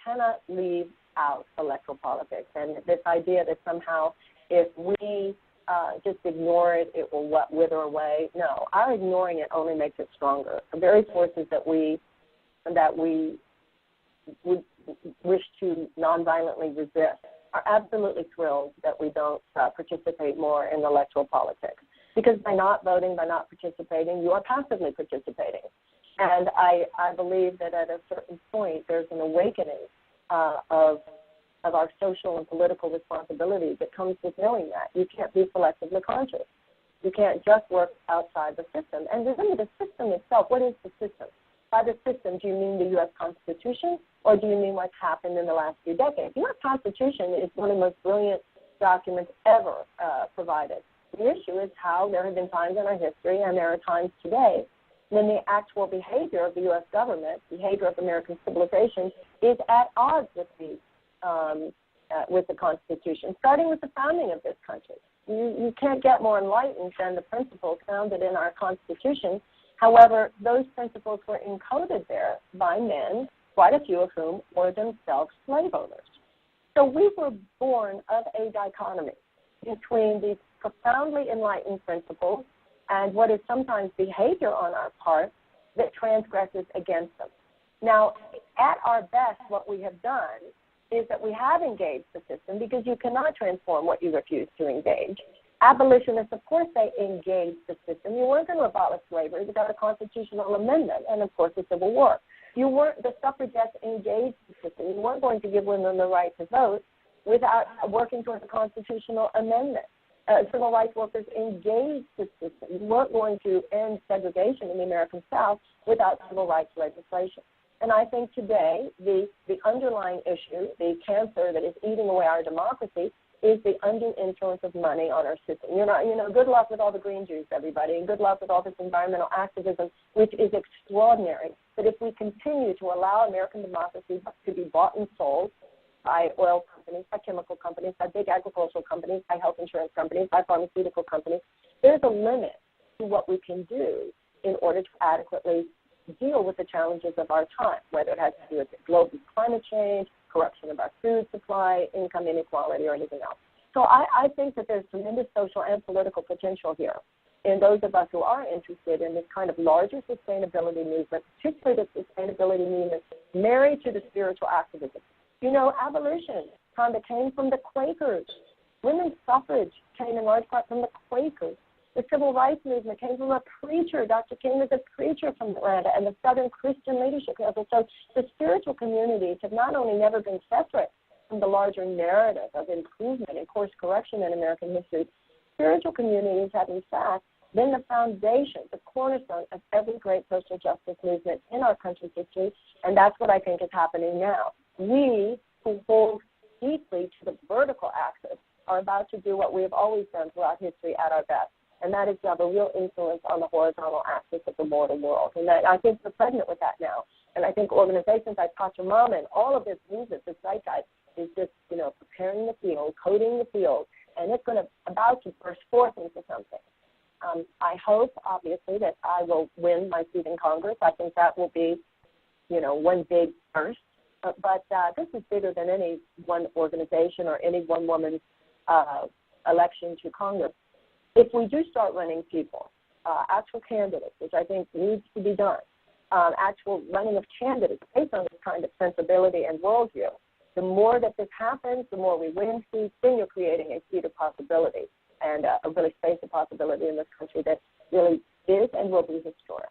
cannot leave out electoral politics. And this idea that somehow if we just ignore it, it will wither away. No, our ignoring it only makes it stronger. The very forces that we would wish to nonviolently resist are absolutely thrilled that we don't participate more in electoral politics. Because by not voting, by not participating, you are passively participating. And I believe that at a certain point there's an awakening of our social and political responsibilities that comes with knowing that. You can't be selectively conscious. You can't just work outside the system. And remember, the system itself, what is the system? By the system, do you mean the U.S. Constitution, or do you mean what's happened in the last few decades? The U.S. Constitution is one of the most brilliant documents ever provided. The issue is how there have been times in our history, and there are times today, when the actual behavior of the U.S. government, behavior of American civilization, is at odds with the Constitution, starting with the founding of this country. You can't get more enlightened than the principles founded in our Constitution. However, those principles were encoded there by men, quite a few of whom were themselves slave owners. So we were born of a dichotomy between these profoundly enlightened principles and what is sometimes behavior on our part that transgresses against them. Now, at our best, what we have done is that we have engaged the system, because you cannot transform what you refuse to engage. Abolitionists, of course, they engaged the system. You weren't going to abolish slavery without a constitutional amendment and, of course, the Civil War. The suffragettes engaged the system. You weren't going to give women the right to vote without working towards a constitutional amendment. Civil rights workers engaged the system. You weren't going to end segregation in the American South without civil rights legislation. And I think today the underlying issue, the cancer that is eating away our democracy, is the undue influence of money on our system. Good luck with all the green juice, everybody, and good luck with all this environmental activism, which is extraordinary. But if we continue to allow American democracy to be bought and sold by oil companies, by chemical companies, by big agricultural companies, by health insurance companies, by pharmaceutical companies, there's a limit to what we can do in order to adequately deal with the challenges of our time, whether it has to do with global climate change, corruption of our food supply, income inequality, or anything else. So I think that there's tremendous social and political potential here in those of us who are interested in this kind of larger sustainability movement, particularly the sustainability movement married to the spiritual activism. Abolition kind of came from the Quakers. Women's suffrage came in large part from the Quakers. The civil rights movement came from a preacher. Dr. King was a preacher from Atlanta and the Southern Christian Leadership Council. So the spiritual communities have not only never been separate from the larger narrative of improvement and course correction in American history, spiritual communities have, in fact, been the foundation, the cornerstone of every great social justice movement in our country's history, and that's what I think is happening now. We, who hold deeply to the vertical axis, are about to do what we have always done throughout history at our best, and that is to have a real influence on the horizontal axis of the mortal world. And I think we're pregnant with that now. And I think organizations like Pachamama and all of this movement, this zeitgeist, is just, preparing the field, coding the field, and it's about to burst forth into something. I hope, obviously, that I will win my seat in Congress. I think that will be, one big first. But this is bigger than any one organization or any one woman's election to Congress. If we do start running people, actual candidates, which I think needs to be done, actual running of candidates based on this kind of sensibility and worldview, the more that this happens, the more we win seats, then you're creating a seat of possibility and a really space of possibility in this country that really is and will be historic.